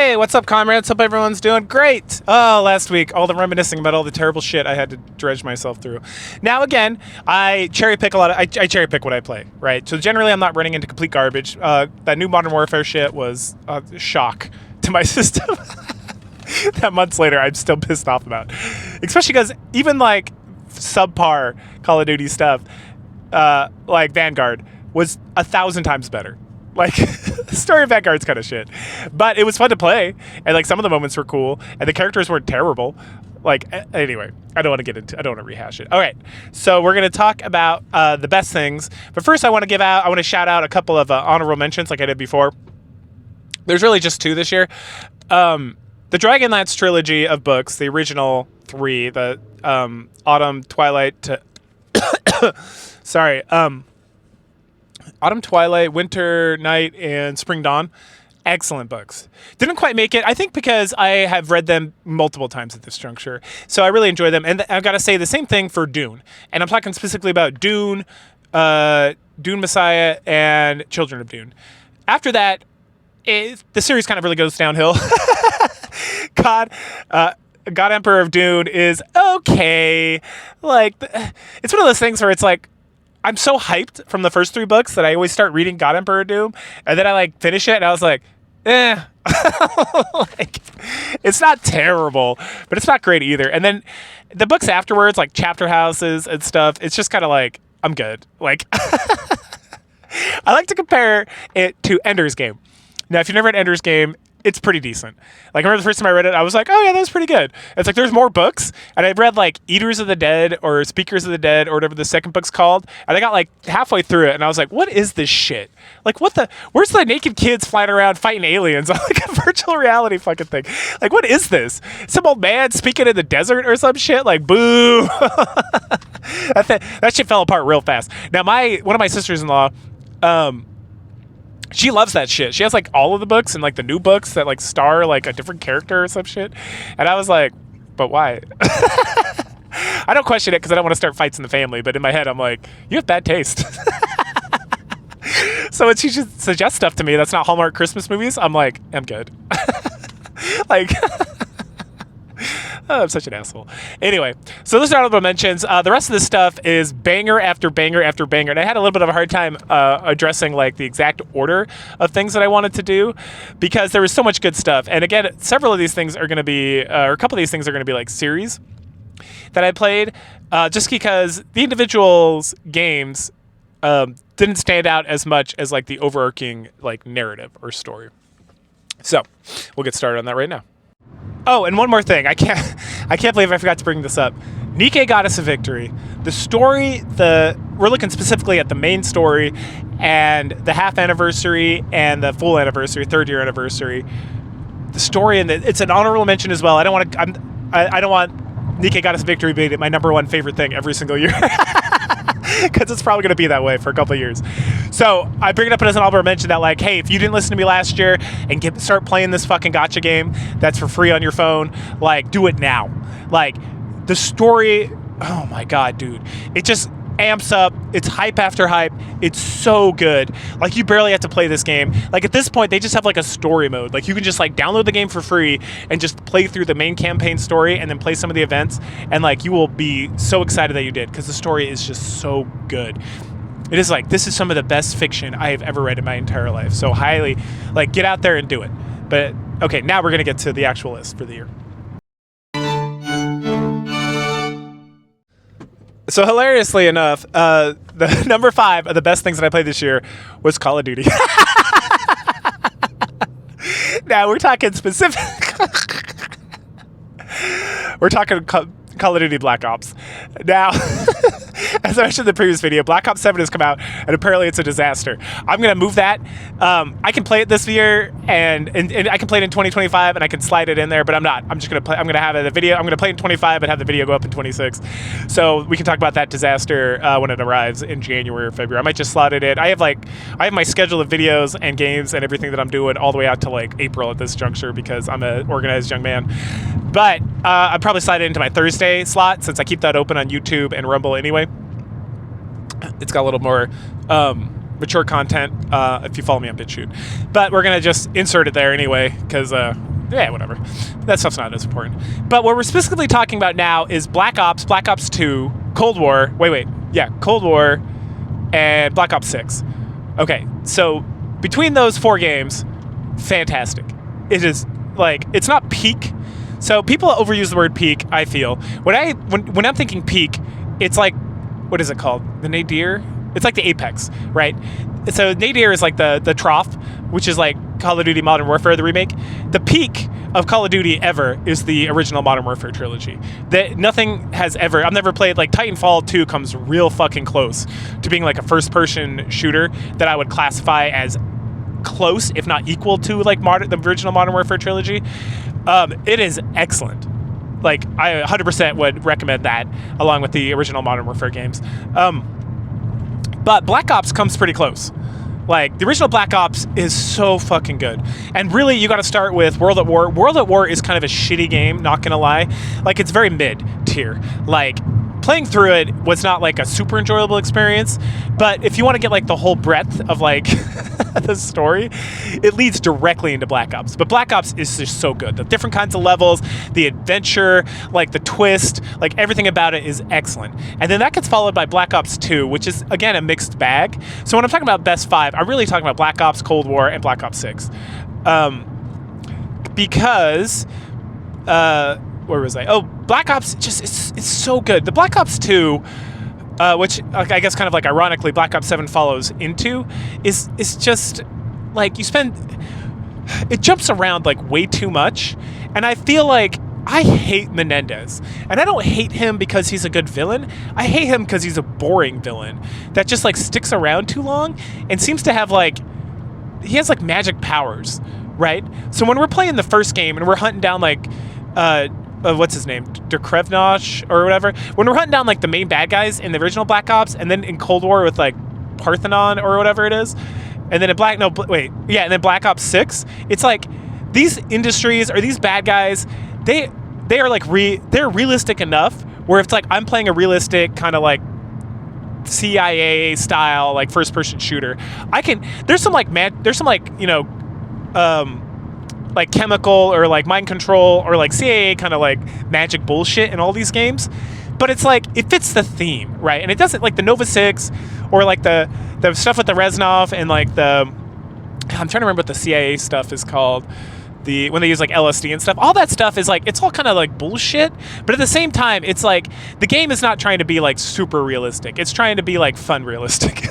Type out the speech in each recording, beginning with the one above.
Hey, what's up, comrades? Hope everyone's doing great. Oh, last week, all the reminiscing about all the terrible shit I had to dredge myself through. Now, again, I cherry pick a lot. I cherry pick what I play, right? So generally, I'm not running into complete garbage. That new Modern Warfare shit was a shock to my system. That months later, I'm still pissed off about, especially because even like subpar Call of Duty stuff, like Vanguard, was 1,000 times better. Like, the story of Vanguard's kind of shit. But it was fun to play, and, like, some of the moments were cool, and the characters weren't terrible. Like, anyway, I don't want to rehash it. All right, so we're going to talk about the best things. But first, I want to shout out a couple of honorable mentions like I did before. There's really just two this year. The Dragonlance trilogy of books, the original three, the Autumn, Twilight, Autumn, Twilight, Winter, Night, and Spring Dawn. Excellent books. Didn't quite make it, I think, because I have read them multiple times at this juncture. So I really enjoy them. And I've got to say the same thing for Dune. And I'm talking specifically about Dune, Dune Messiah, and Children of Dune. After that, the series kind of really goes downhill. God Emperor of Dune is okay. Like, it's one of those things where it's like, I'm so hyped from the first three books that I always start reading God Emperor of Doom, and then I like finish it, and I was like, like, it's not terrible, but it's not great either. And then the books afterwards, like Chapter Houses and stuff, it's just kind of like, I'm good. Like, I like to compare it to Ender's Game. Now, if you've never read Ender's Game, it's pretty decent. Like, I remember the first time I read it, I was like, oh yeah, that was pretty good. It's like, there's more books, and I've read like Eaters of the Dead or Speakers of the Dead or whatever the second book's called, and I got like halfway through it, and I was like, what is this shit? Like, where's the naked kids flying around fighting aliens on like a virtual reality fucking thing? Like, what is this? Some old man speaking in the desert or some shit? Like, boo. That shit fell apart real fast. Now, one of my sisters-in-law, she loves that shit. She has like all of the books and like the new books that like star like a different character or some shit. And I was like, but why? I don't question it because I don't want to start fights in the family. But in my head, I'm like, you have bad taste. So when she just suggests stuff to me that's not Hallmark Christmas movies, I'm like, I'm good. Like, oh, I'm such an asshole. Anyway, so those are honorable mentions. The rest of this stuff is banger after banger after banger. And I had a little bit of a hard time addressing like the exact order of things that I wanted to do because there was so much good stuff. And again, several of these things are going to be, or a couple of these things are going to be like series that I played just because the individuals games didn't stand out as much as like the overarching like narrative or story. So we'll get started on that right now. Oh, and one more thing. I can't believe I forgot to bring this up. Nikke Goddess of Victory. The story, we're looking specifically at the main story and the half anniversary and the full anniversary, 3rd year anniversary. The story, and it's an honorable mention as well. I don't want Nikke Goddess of Victory being my number one favorite thing every single year. Because it's probably going to be that way for a couple of years. So I bring it up as an honorable mention that, like, hey, if you didn't listen to me last year and start playing this fucking gacha game that's for free on your phone, like, do it now. Like, the story, oh my god, dude. It just amps up. It's hype after hype. It's so good. Like, you barely have to play this game. Like, at this point, they just have, like, a story mode. Like, you can just, like, download the game for free and just play through the main campaign story and then play some of the events. And, like, you will be so excited that you did because the story is just so good. It is, like, this is some of the best fiction I have ever read in my entire life. So highly, like, get out there and do it. But, okay, now we're going to get to the actual list for the year. So hilariously enough, the number 5 of the best things that I played this year was Call of Duty. Now we're talking specific. We're talking Call of Duty Black Ops. Now, as I mentioned in the previous video, Black Ops 7 has come out, and apparently it's a disaster. I'm going to move that. I can play it this year, and I can play it in 2025, and I can slide it in there, but I'm not. I'm just going to play. I'm going to have a video. I'm going to play it in 25 and have the video go up in 26. So we can talk about that disaster when it arrives in January or February. I might just slot it in. I have my schedule of videos and games and everything that I'm doing all the way out to like April at this juncture because I'm an organized young man. But I'll probably slide it into my Thursday slot since I keep that open on YouTube and Rumble anyway. It's got a little more mature content if you follow me on BitChute. But we're going to just insert it there anyway because yeah, whatever. That stuff's not as important. But what we're specifically talking about now is Black Ops, Black Ops 2, Cold War. Yeah, Cold War, and Black Ops 6. Okay, so between those 4 games, fantastic. It is like, it's not peak. So people overuse the word peak, I feel. When I'm thinking peak, it's like, what is it called? The nadir? It's like the apex, right? So nadir is like the trough, which is like Call of Duty Modern Warfare, the remake. The peak of Call of Duty ever is the original Modern Warfare trilogy. Nothing has ever, I've never played, like Titanfall 2 comes real fucking close to being like a first-person shooter that I would classify as close, if not equal to like the original Modern Warfare trilogy. It is excellent. Like, I 100% would recommend that along with the original Modern Warfare games. But Black Ops comes pretty close. Like, the original Black Ops is so fucking good. And really, you gotta start with World at War. World at War is kind of a shitty game, not gonna lie. Like, it's very mid-tier. Like, playing through it was not like a super enjoyable experience, but if you want to get like the whole breadth of like the story, it leads directly into Black Ops. But Black Ops is just so good. The different kinds of levels, the adventure, like the twist, like everything about it is excellent. And then that gets followed by Black Ops 2, which is again a mixed bag. So when I'm talking about best 5, I'm really talking about Black Ops, Cold War, and Black Ops 6. Because where was I? Oh, Black Ops, just it's so good. The Black Ops 2, which I guess kind of like ironically Black Ops 7 follows into, is just like it jumps around like way too much. And I feel like I hate Menendez. And I don't hate him because he's a good villain. I hate him because he's a boring villain that just like sticks around too long and seems to have like, he has like magic powers, right? So when we're playing the first game and we're hunting down like, what's his name, Dekrevnosh or whatever. When we're hunting down like the main bad guys in the original Black Ops, and then in Cold War with like Parthenon or whatever it is, and then in and then Black Ops 6, it's like these industries or these bad guys, they are like they're realistic enough where it's like I'm playing a realistic kind of like CIA style like first person shooter. There's some like like chemical or like mind control or like CIA kind of like magic bullshit in all these games, but it's like it fits the theme, right? And it doesn't, like the Nova 6 or like the stuff with the Reznov and like I'm trying to remember what the CIA stuff is called, when they use like LSD and stuff. All that stuff is like, it's all kind of like bullshit, but at the same time it's like the game is not trying to be like super realistic, it's trying to be like fun realistic.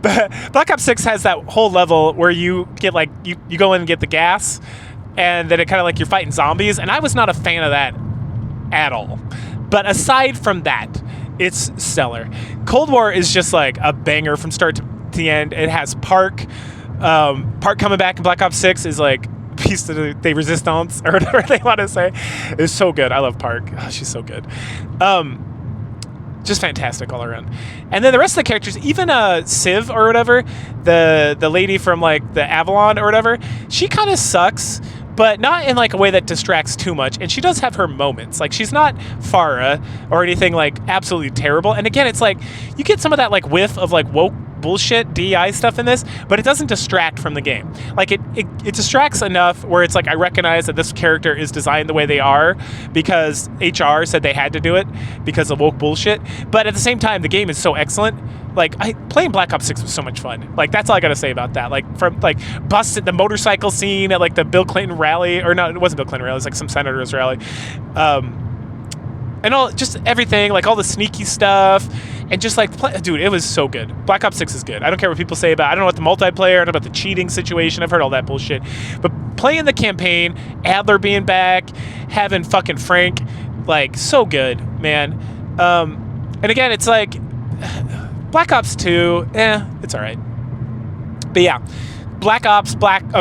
But Black Ops 6 has that whole level where you get like you go in and get the gas, and then it kind of like you're fighting zombies, and I was not a fan of that at all. But aside from that, it's stellar. Cold War is just like a banger from start to the end. It has Park coming back in Black Ops 6 is like piece de resistance or whatever they want to say. It's so good. I love Park. Oh, she's so good. Just fantastic all around. And then the rest of the characters, even Civ or whatever, the lady from like the Avalon or whatever, she kind of sucks, but not in like a way that distracts too much. And she does have her moments. Like, she's not Farah or anything like absolutely terrible. And again, it's like you get some of that like whiff of like woke bullshit DI stuff in this, but it doesn't distract from the game. Like it distracts enough where it's like I recognize that this character is designed the way they are because HR said they had to do it because of woke bullshit. But at the same time, the game is so excellent. Like, playing Black Ops 6 was so much fun. Like, that's all I gotta say about that. Like, from like busted the motorcycle scene at like the Bill Clinton rally, or no, it wasn't Bill Clinton rally, it was like some senator's rally. And all, just everything, like all the sneaky stuff, and just like, dude, it was so good. Black Ops 6 is good. I don't care what people say about it. I don't know what the multiplayer, I don't know about the cheating situation. I've heard all that bullshit. But playing the campaign, Adler being back, having fucking Frank, like, so good, man. And again, it's like, Black Ops 2, it's all right. But yeah, Black Ops,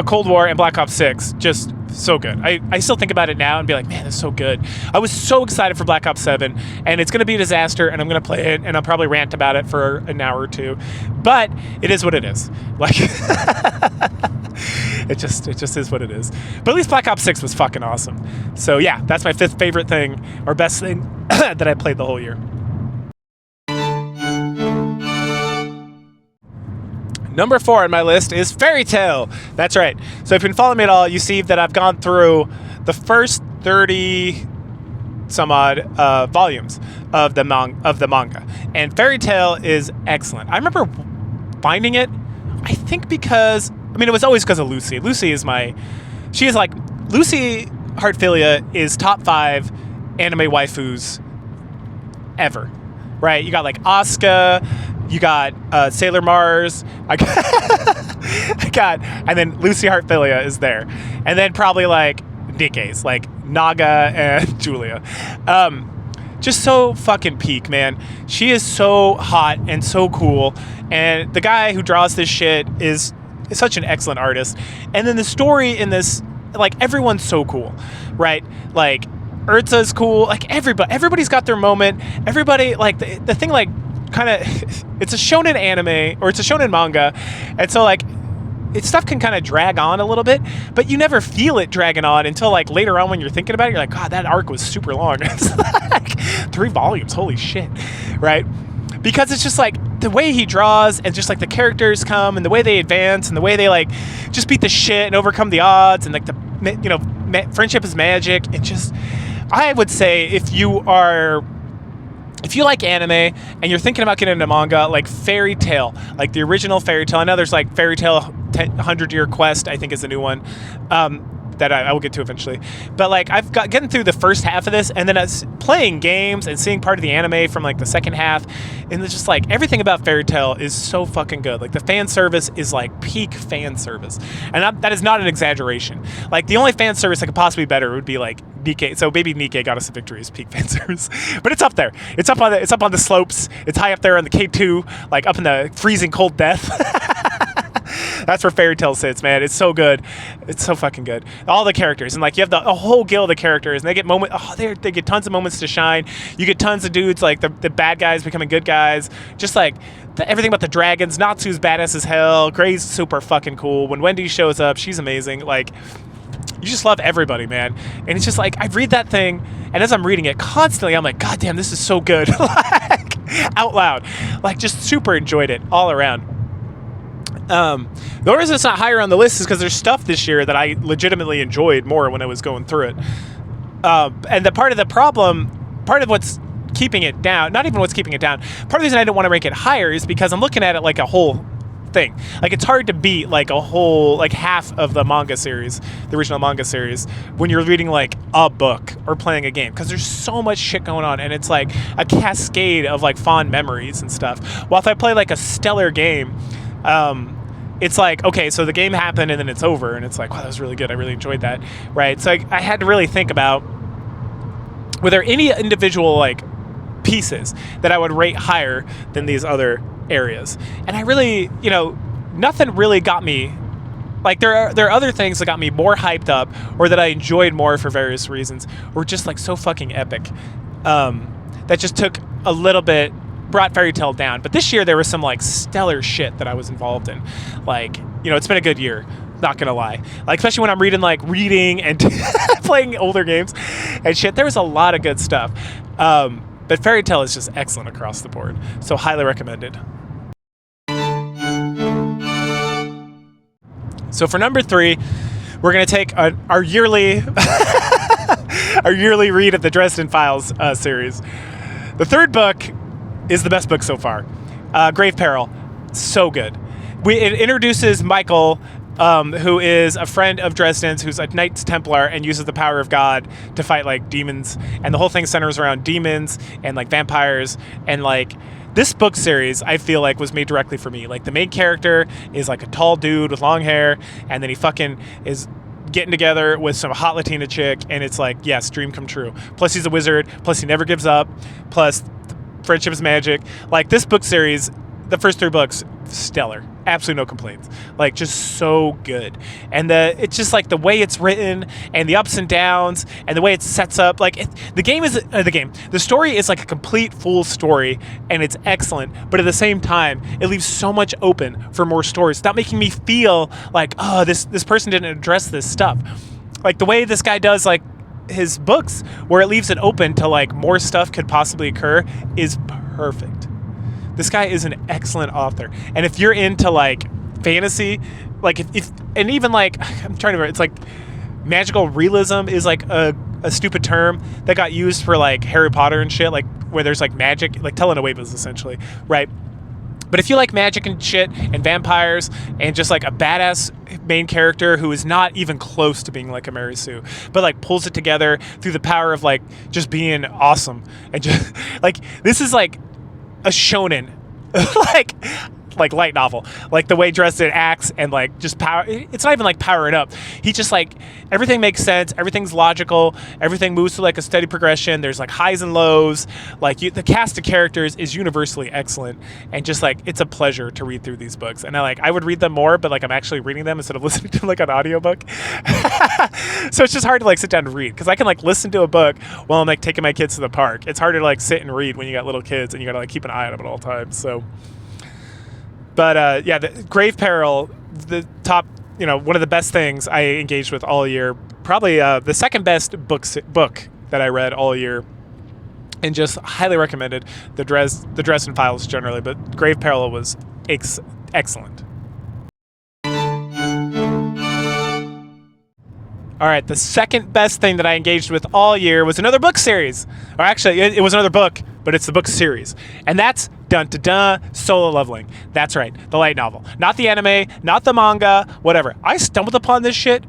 Cold War, and Black Ops 6, just so good. I still think about it now and be like, man, that's so good. I was so excited for Black Ops 7, and it's going to be a disaster, and I'm going to play it, and I'll probably rant about it for an hour or two. But it is what it is. Like, it just is what it is. But at least Black Ops 6 was fucking awesome. So yeah, that's my 5th favorite thing, or best thing that I played the whole year. Number 4 on my list is Fairy Tail. That's right. So if you've been following me at all, you see that I've gone through the first 30 some odd volumes of the manga. And Fairy Tail is excellent. I remember finding it, I think because, I mean, it was always because of Lucy. Lucy is Lucy Heartfilia is top 5 anime waifus ever, right? You got like Asuka, you got Sailor Mars, and then Lucy Heartfilia is there, and then probably like Nikke's, like Naga and Julia. Just so fucking peak, man. She is so hot and so cool, and the guy who draws this shit is such an excellent artist. And then the story in this, like, everyone's so cool, right? Like, Urza's cool. Like, everybody's got their moment. Everybody, like, the thing, like, kind of, it's a shonen anime, or it's a shonen manga, and so, like, stuff can kind of drag on a little bit, but you never feel it dragging on until like later on when you're thinking about it. You're like, God, that arc was super long. It's like 3 volumes. Holy shit. Right? Because it's just like the way he draws, and just like the characters come, and the way they advance, and the way they like just beat the shit and overcome the odds, and like the, you know, friendship is magic. And just, I would say if you like anime and you're thinking about getting into manga, like Fairy Tail, like the original Fairy Tail. I know there's like Fairy Tail 100 Year Quest, I think is a new one, that I will get to eventually. But like getting through the first half of this, and then as playing games and seeing part of the anime from like the second half, and it's just like everything about Fairy Tail is so fucking good. Like the fan service is like peak fan service, and that is not an exaggeration. Like the only fan service that could possibly be better would be like Nikke. So maybe Nikke Got Us a Victory is peak fan service, but it's up there. It's up on the slopes. It's high up there on the K2, like up in the freezing cold death. That's where Fairy Tail sits, man. It's so good. It's so fucking good. All the characters, and like you have a whole guild of characters, and they get they get tons of moments to shine. You get tons of dudes, like the bad guys becoming good guys. Just like everything about the dragons. Natsu's badass as hell. Gray's super fucking cool. When Wendy shows up, she's amazing. Like, you just love everybody, man. And it's just like, I read that thing, and as I'm reading it constantly, I'm like, God damn, this is so good. Like, out loud. Like, just super enjoyed it all around. The reason it's not higher on the list is because there's stuff this year that I legitimately enjoyed more when I was going through it. And part of what's keeping it down, not even what's keeping it down, part of the reason I didn't want to rank it higher is because I'm looking at it like a whole thing. Like, it's hard to beat like a whole, like half of the manga series, the original manga series, when you're reading like a book or playing a game, because there's so much shit going on, and it's like a cascade of like fond memories and stuff. While if I play like a stellar game, it's like, okay, so the game happened and then it's over, and it's like, wow, that was really good. I really enjoyed that, right? So I had to really think about, were there any individual like pieces that I would rate higher than these other areas? And I really, nothing really got me. Like, there are other things that got me more hyped up, or that I enjoyed more for various reasons, or just like so fucking epic, that just took a little bit, brought Fairy Tail down. But this year there was some like stellar shit that I was involved in. Like, it's been a good year, not gonna lie. Like, especially when I'm reading and playing older games and shit, there was a lot of good stuff. But Fairy Tail is just excellent across the board, so highly recommended. So for number 3, we're gonna take our yearly our yearly read of the Dresden Files series. The third book is the best book so far. Grave Peril, so good. It introduces Michael, who is a friend of Dresden's, who's a Knights Templar and uses the power of God to fight like demons, and the whole thing centers around demons and like vampires. And like, this book series, I feel like, was made directly for me. Like, the main character is like a tall dude with long hair, and then he fucking is getting together with some hot Latina chick, and it's like, yes, dream come true. Plus he's a wizard, plus he never gives up, plus friendship is magic. Like, this book series, the first 3 books, stellar. Absolutely no complaints. Like, just so good. And it's just like the way it's written, and the ups and downs, and the way it sets up. Like, the story is like a complete full story, and it's excellent. But at the same time, it leaves so much open for more stories, not making me feel like, oh, this person didn't address this stuff. Like, the way this guy does like his books, where it leaves it open to like more stuff could possibly occur, is perfect. This guy is an excellent author. And if you're into like fantasy, like if and even like I'm trying to remember, it's like magical realism is like a stupid term that got used for like Harry Potter and shit, like where there's like magic, like telenovelas essentially, right? But if you like magic and shit and vampires and just like a badass main character who is not even close to being like a Mary Sue, but like pulls it together through the power of like just being awesome and just like this is like a shonen like light novel, like the way Dresden acts and like just power. It's not even like powering up. He just like everything makes sense. Everything's logical. Everything moves to like a steady progression. There's like highs and lows. Like the cast of characters is universally excellent, and just like it's a pleasure to read through these books. And I would read them more, but like I'm actually reading them instead of listening to like an audiobook. So it's just hard to like sit down and read because I can like listen to a book while I'm like taking my kids to the park. It's harder to like sit and read when you got little kids and you gotta like keep an eye on them at all times. So. But yeah, the Grave Peril, the top, one of the best things I engaged with all year. Probably the second best book that I read all year, and just highly recommended. The Dresden Files generally, but Grave Peril was excellent. All right, the second best thing that I engaged with all year was another book series. Or actually, it was another book, but it's the book series. And that's Solo Leveling. That's right, the light novel. Not the anime, not the manga, whatever. I stumbled upon this shit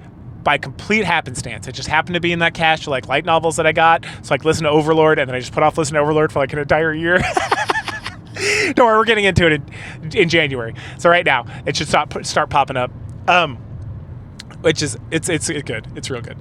by complete happenstance. It just happened to be in that cache of like light novels that I got. So I listened to Overlord, and then I just put off listening to Overlord for like an entire year. Don't worry, we're getting into it in January. So right now, it should start popping up. Which is it's good. It's real good.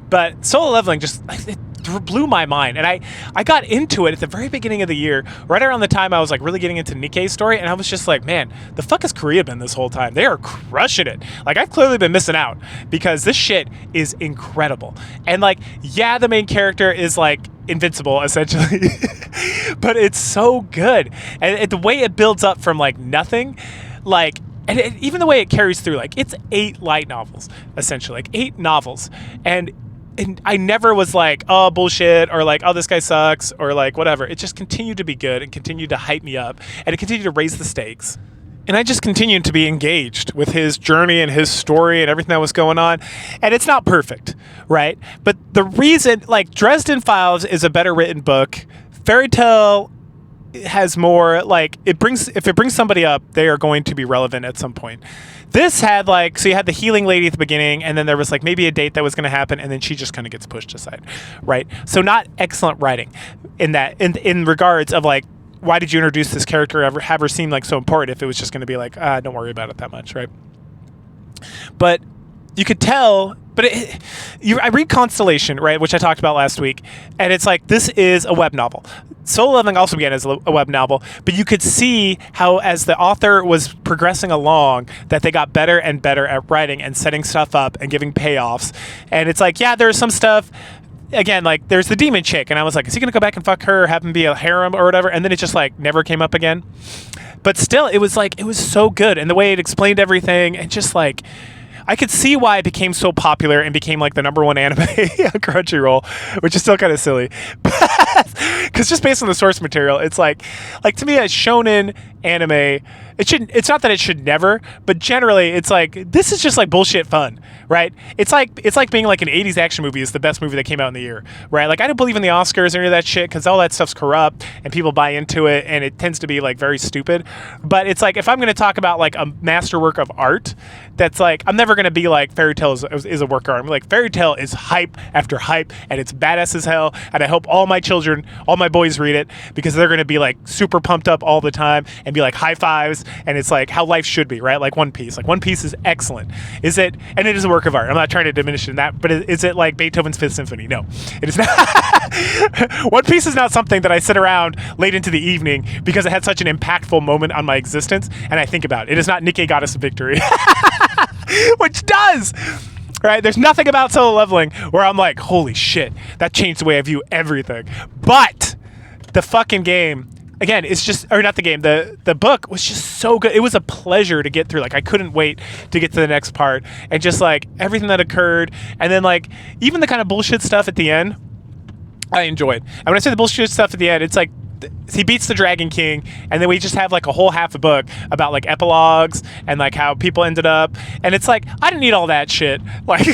But Solo Leveling just it blew my mind, and I got into it at the very beginning of the year, right around the time I was like really getting into Nikkei's story, and I was just like, man, the fuck has Korea been this whole time? They are crushing it. Like I've clearly been missing out because this shit is incredible. And like, yeah, the main character is like invincible essentially, but it's so good, and the way it builds up from like nothing, like. And even the way it carries through, like it's 8 light novels, essentially, like 8 novels. And I never was like, oh, bullshit, or like, oh, this guy sucks, or like whatever. It just continued to be good and continued to hype me up, and it continued to raise the stakes. And I just continued to be engaged with his journey and his story and everything that was going on. And it's not perfect, right? But the reason, like Dresden Files is a better written book. Fairy Tail has more, like, if it brings somebody up, they are going to be relevant at some point. This had like, so you had the healing lady at the beginning, and then there was like maybe a date that was going to happen, and then she just kind of gets pushed aside, right? So not excellent writing in that, in regards of like, why did you introduce this character, have her seem like so important if it was just going to be like, don't worry about it that much, right? But you could tell, but I read Constellation, right, which I talked about last week, and it's like, this is a web novel. Solo Leveling also began as a web novel, but you could see how as the author was progressing along that they got better and better at writing and setting stuff up and giving payoffs. And it's like, yeah, there's some stuff, again, like there's the demon chick, and I was like, is he gonna go back and fuck her or have him be a harem or whatever? And then it just like never came up again. But still, it was so good, and the way it explained everything, and just like, I could see why it became so popular and became like the #1 anime on Crunchyroll, which is still kind of silly. Because just based on the source material, it's like to me, a shonen anime, it's not that it should never, but generally it's like, this is just like bullshit fun, right? It's like being like an 80s action movie is the best movie that came out in the year, right? Like I don't believe in the Oscars or any of that shit because all that stuff's corrupt and people buy into it and it tends to be like very stupid. But it's like, if I'm going to talk about like a masterwork of art, that's like, I'm never going to be like Fairy Tail is a work of art. I'm like, Fairy Tail is hype after hype, and it's badass as hell, and I hope all my children, all my boys read it because they're going to be like super pumped up all the time and be like high fives, and it's like how life should be, right? Like One Piece. Like One Piece is excellent. Is it? And it is a work of art. I'm not trying to diminish it in that, but is it like Beethoven's Fifth Symphony? No, it is not. One Piece is not something that I sit around late into the evening because it had such an impactful moment on my existence and I think about. It is not Nikkei Goddess of Victory. Which does, right? There's nothing about Solo Leveling where I'm like, holy shit, that changed the way I view everything. But the fucking game, again, it's just, or not the game, the book was just so good. It was a pleasure to get through. Like I couldn't wait to get to the next part, and just like everything that occurred, and then like even the kind of bullshit stuff at the end, I enjoyed. And when I say the bullshit stuff at the end, it's like he beats the Dragon King, and then we just have like a whole half a book about like epilogues and like how people ended up, and it's like I didn't need all that shit. Like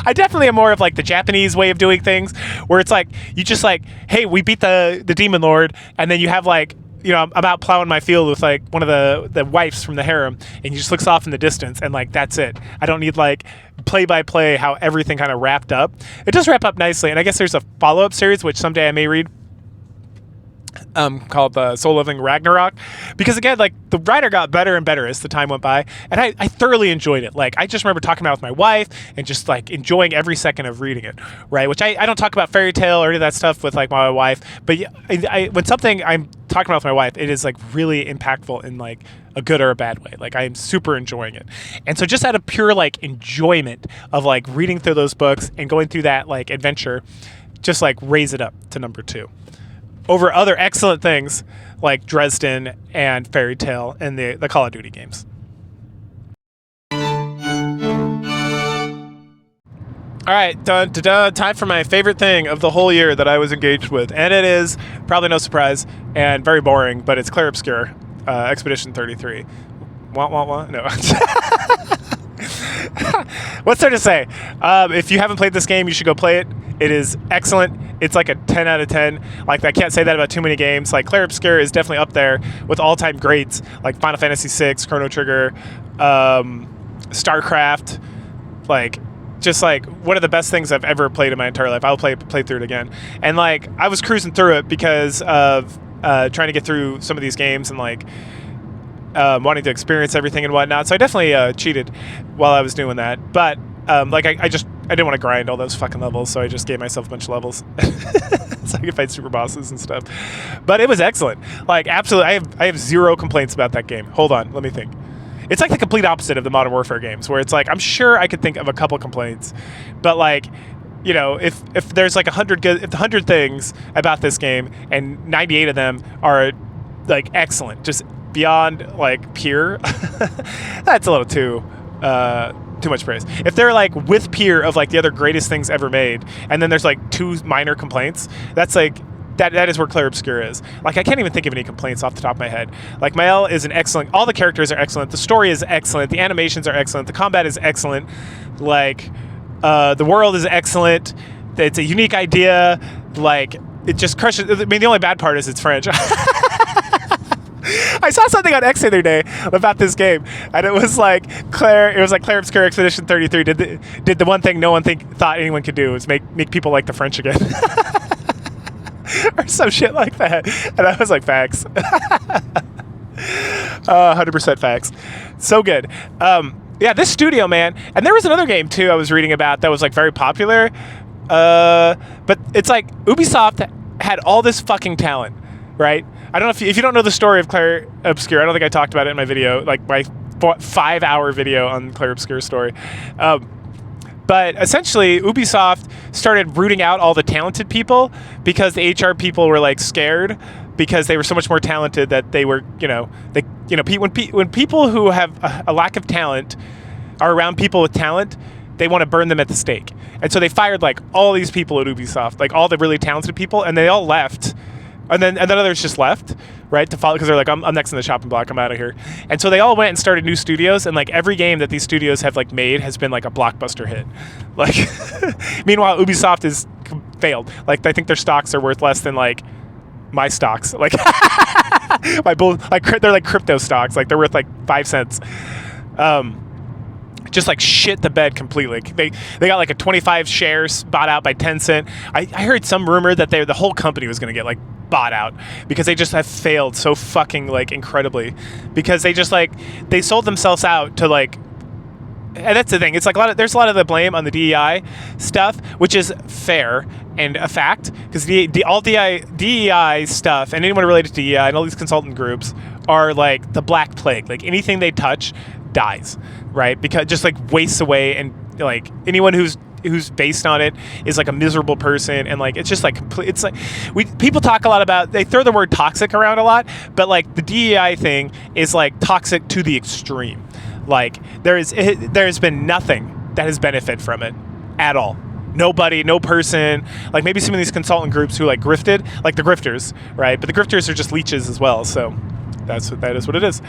I definitely am more of like the Japanese way of doing things, where it's like you just like, hey, we beat the Demon Lord, and then you have like, you know, I'm out plowing my field with like one of the wives from the harem, and he just looks off in the distance, and like that's it. I don't need like play by play how everything kind of wrapped up. It does wrap up nicely, and I guess there's a follow up series which someday I may read. Called Soul Living Ragnarok, because again, like the writer got better and better as the time went by, and I thoroughly enjoyed it. Like I just remember talking about it with my wife and just like enjoying every second of reading it, right? Which I don't talk about fairy tale or any of that stuff with like my wife, but when something I'm talking about with my wife, it is like really impactful in like a good or a bad way. Like I am super enjoying it, and so just out of pure like enjoyment of like reading through those books and going through that like adventure, just like raise it up to number 2 over other excellent things like Dresden and Fairy Tale and the Call of Duty games. All right, dun, dun, dun, time for my favorite thing of the whole year that I was engaged with, and it is probably no surprise and very boring, but it's Clair Obscur, Expedition 33. No. What's there to say? If you haven't played this game, you should go play it. It is excellent. It's like a 10 out of 10. Like, I can't say that about too many games. Like, Clair Obscur is definitely up there with all-time greats, like Final Fantasy VI, Chrono Trigger, StarCraft. Like, just like one of the best things I've ever played in my entire life. I'll play through it again. And like, I was cruising through it because of trying to get through some of these games and like wanting to experience everything and whatnot. So I definitely cheated while I was doing that. But like, I didn't want to grind all those fucking levels, so I just gave myself a bunch of levels so I could fight super bosses and stuff. But it was excellent. Like, absolutely, I have zero complaints about that game. Hold on, let me think. It's like the complete opposite of the Modern Warfare games, where it's like, I'm sure I could think of a couple complaints, but like, you know, if there's like 100 things about this game and 98 of them are like excellent, just beyond like peer, that's a little too much praise. If they're like with peer of like the other greatest things ever made, and then there's like 2 minor complaints, that's like that is where Clair Obscur is. Like, I can't even think of any complaints off the top of my head. Like, Mael is an excellent, all the characters are excellent, the story is excellent, the animations are excellent, the combat is excellent, like the world is excellent, it's a unique idea, like it just crushes. I mean, the only bad part is it's French. I saw something on X the other day about this game, and it was like Clair Obscur Expedition 33 did the one thing no one thought anyone could do, was make people like the French again. Or some shit like that. And I was like, facts. 100% facts. So good. Yeah, this studio, man. And there was another game too I was reading about that was like very popular. But it's like Ubisoft had all this fucking talent, right? I don't know if you don't know the story of Clair Obscur. I don't think I talked about it in my video, like my 5-hour video on Clair Obscur's story. But essentially, Ubisoft started rooting out all the talented people because the HR people were like scared because they were so much more talented that they were, when people who have a lack of talent are around people with talent, they want to burn them at the stake. And so they fired like all these people at Ubisoft, like all the really talented people, and they all left. And then others just left, right, to follow, because they're like, I'm next in the shopping block, I'm out of here. And so they all went and started new studios, and like every game that these studios have like made has been like a blockbuster hit. Like, meanwhile, Ubisoft is failed. Like, I think their stocks are worth less than like my stocks. Like, they're like crypto stocks. Like, they're worth like 5 cents. Just like shit the bed completely. They got like a 25 shares bought out by Tencent. I heard some rumor that the whole company was going to get like bought out because they just have failed so fucking like incredibly, because they just like they sold themselves out to like, and that's the thing. It's like there's a lot of the blame on the DEI stuff, which is fair and a fact, because all DEI stuff and anyone related to DEI and all these consultant groups are like the black plague. Like, anything they touch dies, right? Because just like wastes away, and like anyone who's based on it is like a miserable person, and like it's just like complete. It's like people talk a lot about, they throw the word toxic around a lot, but like the DEI thing is like toxic to the extreme. Like, there has been nothing that has benefited from it at all. nobody, no person, like maybe some of these consultant groups who like grifted, like the grifters, right? But the grifters are just leeches as well, so that is what it is.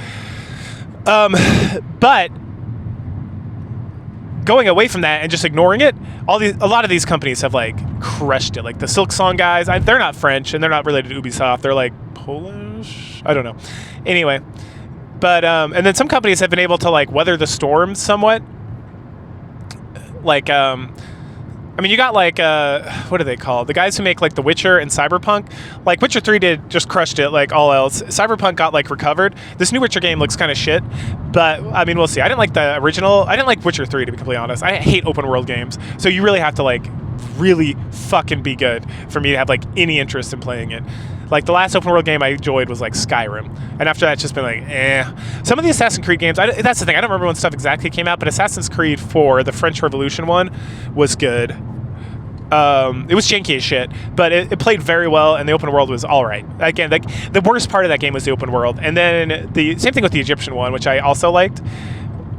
But going away from that and just ignoring it, a lot of these companies have like crushed it. Like the Silk Song guys, they're not French and they're not related to Ubisoft. They're like Polish, I don't know. Anyway, but and then some companies have been able to like weather the storm somewhat. Like I mean, you got like what are they called? The guys who make like The Witcher and Cyberpunk. Like Witcher 3 just crushed it like all else. Cyberpunk got like recovered. This new Witcher game looks kind of shit, but I mean, we'll see. I didn't like the original. I didn't like Witcher 3 to be completely honest. I hate open world games. So you really have to like really fucking be good for me to have like any interest in playing it. Like the last open world game I enjoyed was like Skyrim, and after that it's just been like, eh. Some of the Assassin's Creed games, that's the thing. I don't remember when stuff exactly came out, but Assassin's Creed 4, the French Revolution one, was good. It was janky as shit, but it played very well, and the open world was all right. Again, like the worst part of that game was the open world, and then the same thing with the Egyptian one, which I also liked.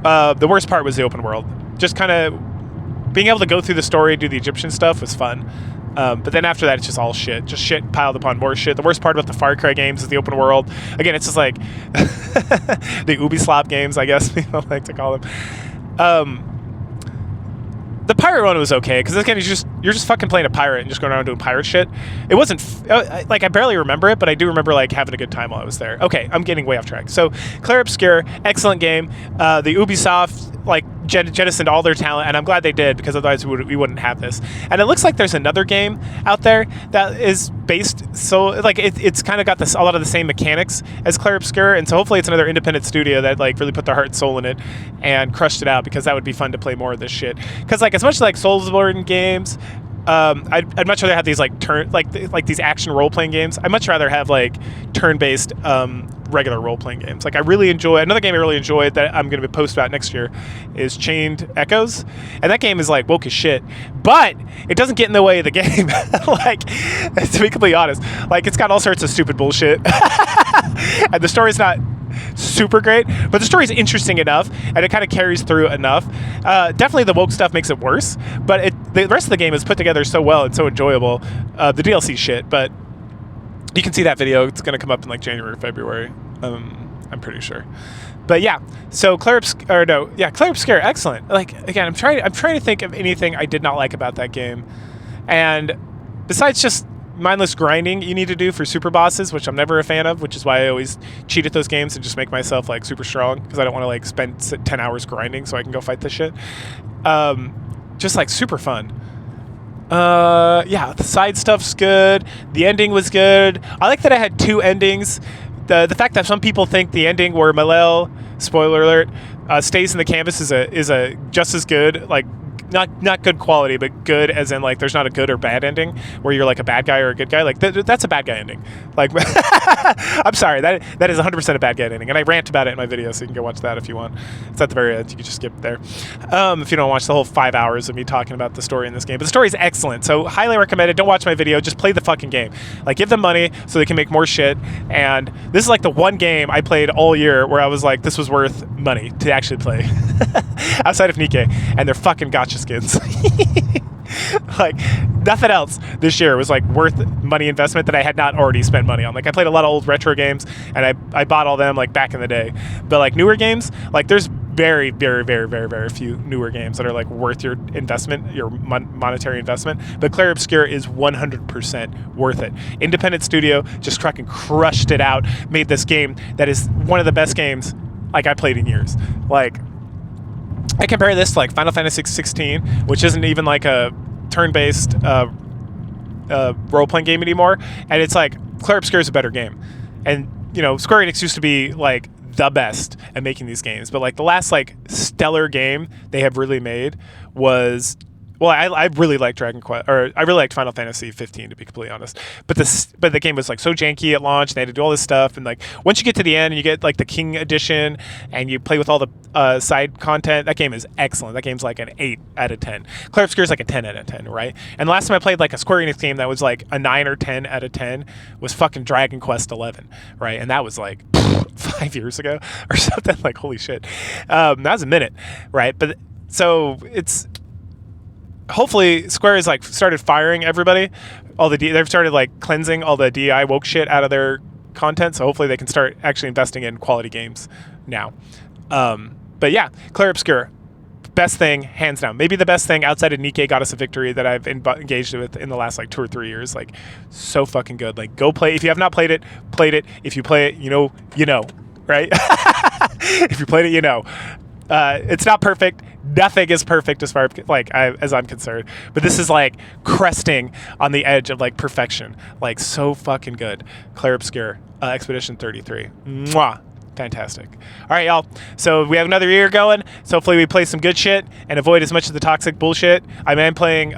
The worst part was the open world. Just kind of being able to go through the story, do the Egyptian stuff was fun. But then after that, it's just all shit. Just shit piled upon more shit. The worst part about the Far Cry games is the open world. Again, it's just like the Ubisoft games, I guess people like to call them. The pirate one was okay, because this game you're just fucking playing a pirate and just going around doing pirate shit. It wasn't like I barely remember it, but I do remember like having a good time while I was there. Okay, I'm getting way off track. So Clair Obscur, excellent game. The Ubisoft like jettisoned all their talent, and I'm glad they did, because otherwise we wouldn't have this. And it looks like there's another game out there that is based, so like it's kind of got a lot of the same mechanics as Clair Obscur, and so hopefully it's another independent studio that like really put their heart and soul in it and crushed it out, because that would be fun to play more of this shit. Because like as much like Soulsborne games, I'd much rather have these like like these action role-playing games. I'd much rather have like turn-based regular role-playing games. Like I really enjoy, another game I really enjoyed that I'm going to post about next year is Chained Echoes, and that game is like woke as shit, but it doesn't get in the way of the game. Like, to be completely honest, like it's got all sorts of stupid bullshit, and the story's not super great, but the story's interesting enough, and it kind of carries through enough. Definitely the woke stuff makes it worse, but the rest of the game is put together so well and so enjoyable. The DLC shit, but you can see that video. It's going to come up in like January or February. I'm pretty sure. But yeah, so Clair Obscur, excellent. Like again, I'm trying to think of anything I did not like about that game, and besides just mindless grinding you need to do for super bosses, which I'm never a fan of, which is why I always cheat at those games and just make myself like super strong, because I don't want to like spend 10 hours grinding so I can go fight this shit. Just like super fun. Yeah, the side stuff's good. The ending was good. I like that I had two endings. The fact that some people think the ending where Malel, spoiler alert, stays in the canvas is a just as good, like not good quality, but good as in like there's not a good or bad ending where you're like a bad guy or a good guy. Like that's a bad guy ending. Like I'm sorry, that is 100% a bad guy ending, and I rant about it in my video, so you can go watch that if you want. It's at the very end. You can just skip there if you don't watch the whole 5 hours of me talking about the story in this game. But the story is excellent, so highly recommend it. Don't watch my video, just play the fucking game. Like give them money so they can make more shit. And this is like the one game I played all year where I was like, this was worth money to actually play. Outside of Nikke and their fucking gacha skins. Like nothing else this year was like worth money investment that I had not already spent money on. Like I played a lot of old retro games, and I bought all them like back in the day. But like newer games, like there's very, very, very, very, very few newer games that are like worth your investment, your monetary investment. But Clair Obscur is 100% worth it. Independent studio just fucking crushed it out, made this game that is one of the best games like I played in years. Like I compare this to like Final Fantasy 16, which isn't even like a turn-based role-playing game anymore, and it's like Clair Obscur is a better game. And you know, Square Enix used to be like the best at making these games, but like the last like stellar game they have really made was, well, I really liked Dragon Quest, or I really liked Final Fantasy 15 to be completely honest. But the game was like so janky at launch. They had to do all this stuff, and like once you get to the end and you get like the King Edition and you play with all the side content, that game is excellent. That game's like an 8 out of 10. Clair Obscur is like a 10 out of 10, right? And the last time I played like a Square Enix game that was like a 9 or 10 out of 10 was fucking Dragon Quest 11, right? And that was like 5 years ago or something. Like holy shit, that was a minute, right? But so it's. hopefully Square has like started firing everybody. They've started like cleansing all the DEI woke shit out of their content. So hopefully they can start actually investing in quality games now. But yeah, Clair Obscur, best thing hands down. Maybe the best thing outside of Nikke Goddess of Victory that I've engaged with in the last like 2 or 3 years. Like so fucking good. Like go play. If you have not played it, played it. If you play it, you know, right? If you played it, you know. It's not perfect. Nothing is perfect as far as I'm concerned. But this is like cresting on the edge of like perfection. Like so fucking good. Clair Obscur, Expedition 33. Mwah. Fantastic. All right, y'all. So we have another year going. So hopefully we play some good shit and avoid as much of the toxic bullshit. I'm playing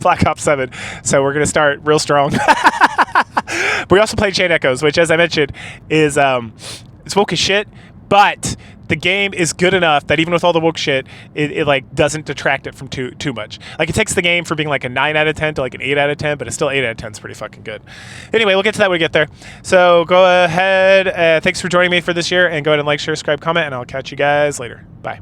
Black Ops 7, so we're gonna start real strong. But we also played Chain Echoes, which, as I mentioned, is it's woke as shit, but the game is good enough that even with all the woke shit, it like doesn't detract it from too much. Like it takes the game from being like a 9 out of 10 to like an 8 out of 10, but it's still 8 out of 10 is pretty fucking good. Anyway, we'll get to that when we get there. So go ahead. Thanks for joining me for this year, and go ahead and like, share, subscribe, comment, and I'll catch you guys later. Bye.